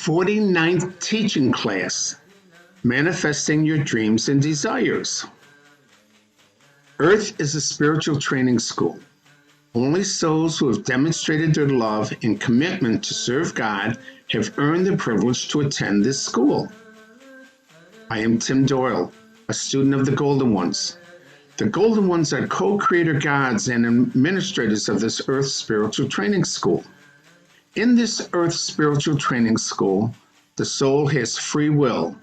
49th teaching class, Manifesting Your Dreams and Desires. Earth is a spiritual training school. Only souls who have demonstrated their love and commitment to serve God have earned the privilege to attend this school. I am Tim Doyle, a student of the Golden Ones. The Golden Ones are co-creator gods and administrators of this Earth Spiritual Training School. In this Earth Spiritual Training School, the soul has free will.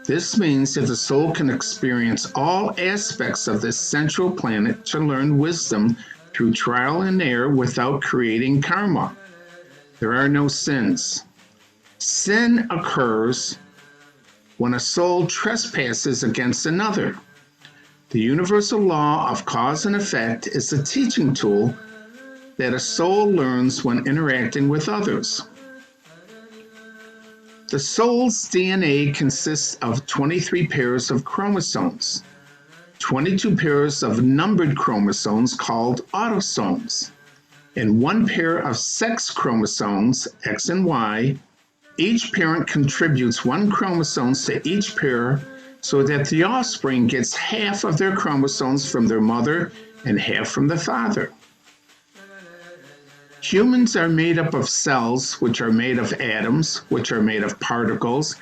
This means that the soul can experience all aspects of this central planet to learn wisdom through trial and error without creating karma. There are no sins. Sin occurs when a soul trespasses against another. The universal law of cause and effect is a teaching tool that a soul learns when interacting with others. The soul's DNA consists of 23 pairs of chromosomes, 22 pairs of numbered chromosomes called autosomes, and 1 pair of sex chromosomes, X and Y. Each parent contributes 1 chromosome to each pair so that the offspring gets half of their chromosomes from their mother and half from the father. Humans are made up of cells, which are made of atoms, which are made of particles,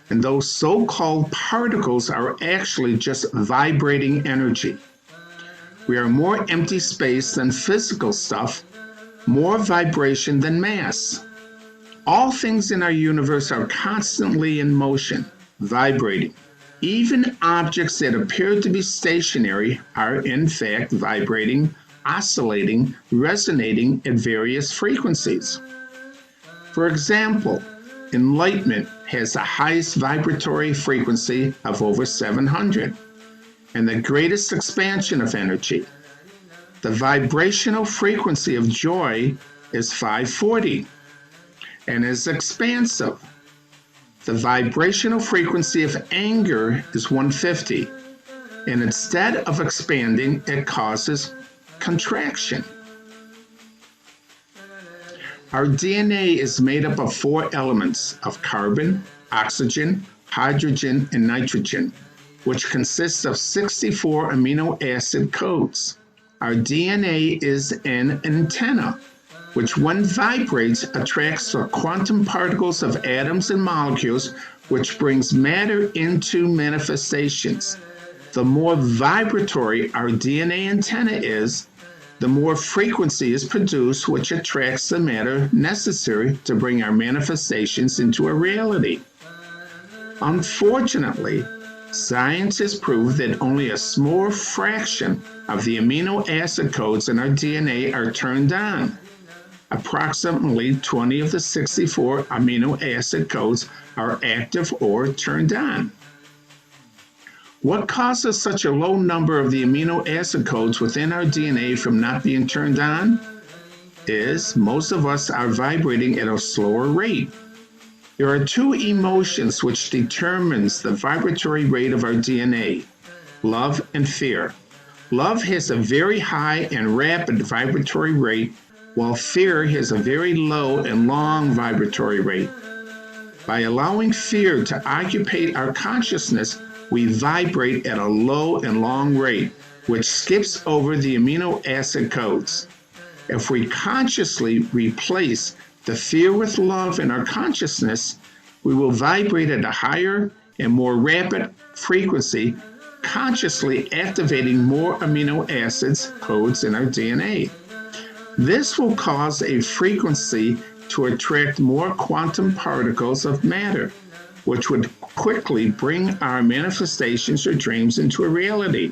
and those so-called particles are actually just vibrating energy. We are more empty space than physical stuff, more vibration than mass. All things in our universe are constantly in motion, vibrating. Even objects that appear to be stationary are in fact vibrating, oscillating, resonating at various frequencies. For example, enlightenment has the highest vibratory frequency of over 700 and the greatest expansion of energy. The vibrational frequency of joy is 540 and is expansive. The vibrational frequency of anger is 150, and instead of expanding, it causes contraction. Our DNA is made up of 4 elements of carbon, oxygen, hydrogen, and nitrogen, which consists of 64 amino acid codes. Our DNA is an antenna, which when vibrates attracts the quantum particles of atoms and molecules, which brings matter into manifestations. The more vibratory our DNA antenna is, the more frequency is produced, which attracts the matter necessary to bring our manifestations into a reality. Unfortunately, scientists prove that only a small fraction of the amino acid codes in our DNA are turned on. Approximately 20 of the 64 amino acid codes are active or turned on. What causes such a low number of the amino acid codes within our DNA from not being turned on is most of us are vibrating at a slower rate. There are 2 emotions which determines the vibratory rate of our DNA, love and fear. Love has a very high and rapid vibratory rate, while fear has a very low and long vibratory rate. By allowing fear to occupy our consciousness, we vibrate at a low and long rate, which skips over the amino acid codes. If we consciously replace the fear with love in our consciousness, we will vibrate at a higher and more rapid frequency, consciously activating more amino acids codes in our DNA. This will cause a frequency to attract more quantum particles of matter, which would quickly bring our manifestations or dreams into a reality.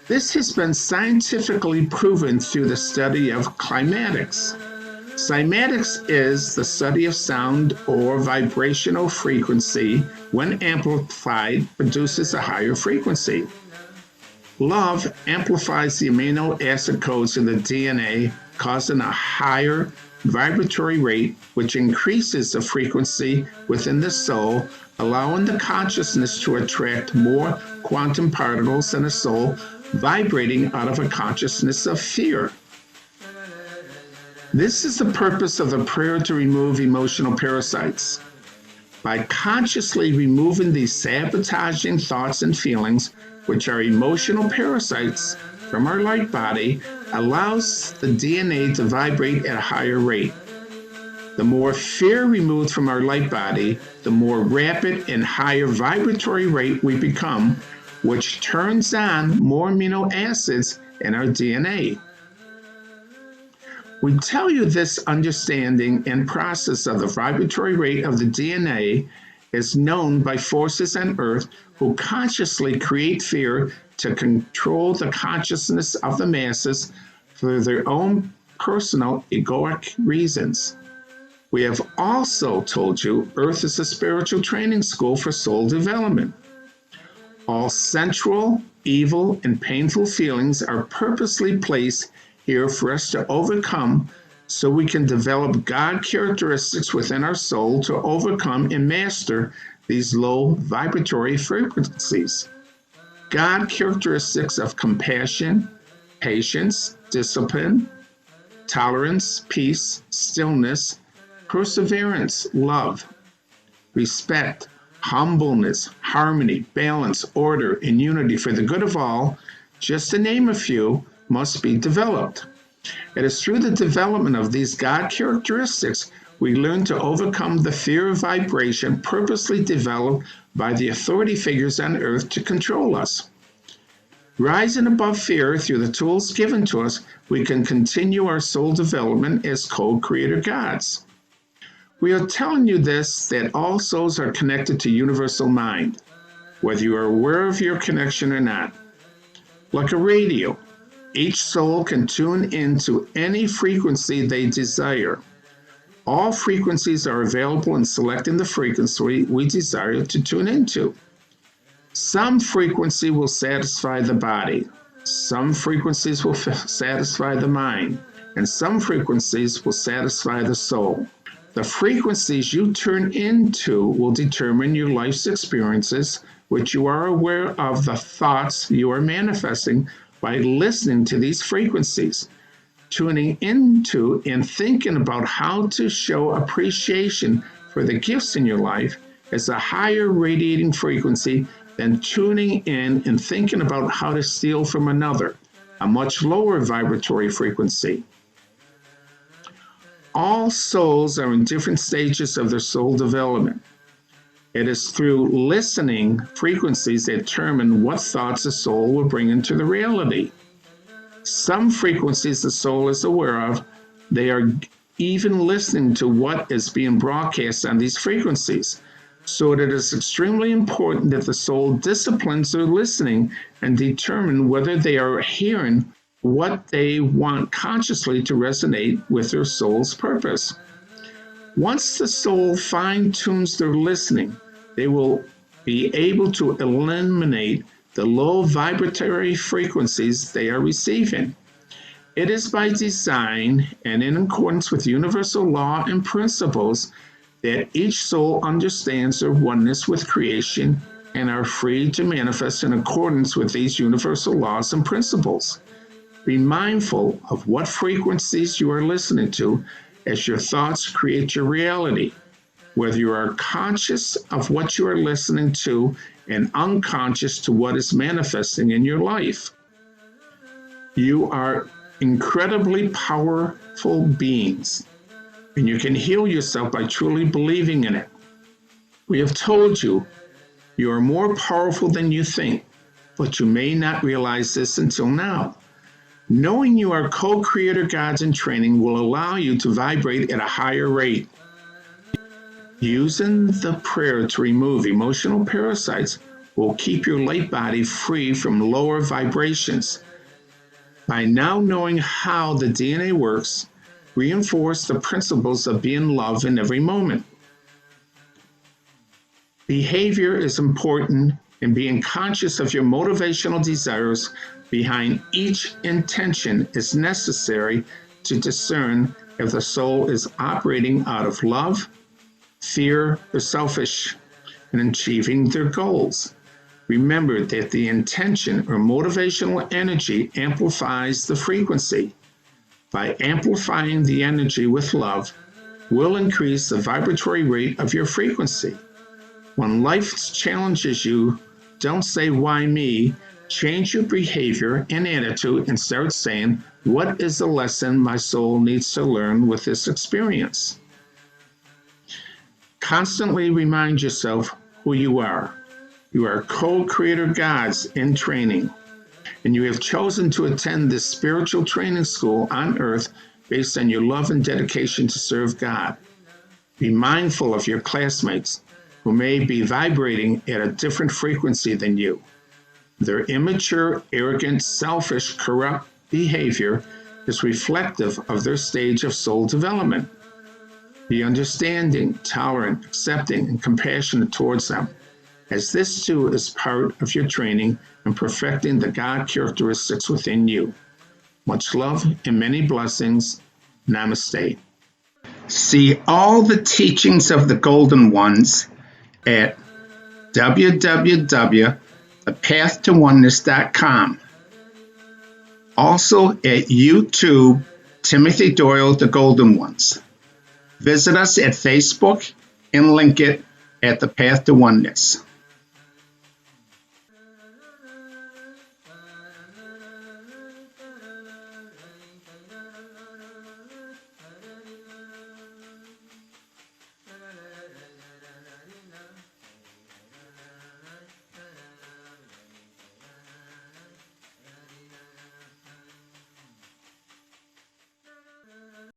This has been scientifically proven through the study of cymatics. Cymatics is the study of sound or vibrational frequency. When amplified, produces a higher frequency. Love amplifies the amino acid codes in the DNA, causing a higher vibratory rate, which increases the frequency within the soul, allowing the consciousness to attract more quantum particles in the soul, vibrating out of a consciousness of fear. This is the purpose of the prayer to remove emotional parasites. By consciously removing these sabotaging thoughts and feelings, which are emotional parasites, from our light body, allows the DNA to vibrate at a higher rate. The more fear removed from our light body, the more rapid and higher vibratory rate we become, which turns on more amino acids in our DNA. We tell you this understanding and process of the vibratory rate of the DNA is known by forces on Earth who consciously create fear to control the consciousness of the masses for their own personal egoic reasons. We have also told you Earth is a spiritual training school for soul development. All sensual, evil, and painful feelings are purposely placed here for us to overcome so we can develop God characteristics within our soul to overcome and master these low vibratory frequencies. God characteristics of compassion, patience, discipline, tolerance, peace, stillness, perseverance, love, respect, humbleness, harmony, balance, order, and unity for the good of all, just to name a few, must be developed. It is through the development of these God characteristics we learn to overcome the fear of vibration purposely developed by the authority figures on earth to control us. Rising above fear through the tools given to us, we can continue our soul development as co-creator gods. We are telling you this, that all souls are connected to universal mind, whether you are aware of your connection or not. Like a radio, each soul can tune into any frequency they desire. All frequencies are available in selecting the frequency we desire to tune into. Some frequency will satisfy the body, some frequencies will satisfy the mind, and some frequencies will satisfy the soul. The frequencies you turn into will determine your life's experiences, which you are aware of the thoughts you are manifesting by listening to these frequencies, tuning into and thinking about how to show appreciation for the gifts in your life is a higher radiating frequency than tuning in and thinking about how to steal from another, a much lower vibratory frequency. All souls are in different stages of their soul development. It is through listening frequencies that determine what thoughts the soul will bring into the reality. Some frequencies the soul is aware of, they are even listening to what is being broadcast on these frequencies. So it is extremely important that the soul disciplines their listening and determine whether they are hearing what they want consciously to resonate with their soul's purpose. Once the soul fine-tunes their listening, they will be able to eliminate the low vibratory frequencies they are receiving. It is by design and in accordance with universal law and principles that each soul understands their oneness with creation and are free to manifest in accordance with these universal laws and principles. Be mindful of what frequencies you are listening to as your thoughts create your reality, whether you are conscious of what you are listening to and unconscious to what is manifesting in your life. You are incredibly powerful beings, and you can heal yourself by truly believing in it. We have told you you are more powerful than you think, but you may not realize this until now. Knowing you are co-creator gods in training will allow you to vibrate at a higher rate. Using the prayer to remove emotional parasites will keep your light body free from lower vibrations. By now knowing how the DNA works, reinforce the principles of being loved in every moment. Behavior is important, and being conscious of your motivational desires behind each intention is necessary to discern if the soul is operating out of love, fear, or selfish in achieving their goals. Remember that the intention or motivational energy amplifies the frequency. by amplifying the energy with love, will increase the vibratory rate of your frequency. When life challenges you, don't say, "Why me?" Change your behavior and attitude and start saying, "What is the lesson my soul needs to learn with this experience?" Constantly remind yourself who you are. You are co-creator gods in training, and you have chosen to attend this spiritual training school on earth based on your love and dedication to serve God. Be mindful of your classmates who may be vibrating at a different frequency than you. Their immature, arrogant, selfish, corrupt behavior is reflective of their stage of soul development. Be understanding, tolerant, accepting, and compassionate towards them, as this too is part of your training and perfecting the God characteristics within you. Much love and many blessings. Namaste. See all the teachings of the Golden Ones at www.thepathtowoneness.com. Also at YouTube, Timothy Doyle, The Golden Ones. Visit us at Facebook and link it at The Path to Oneness.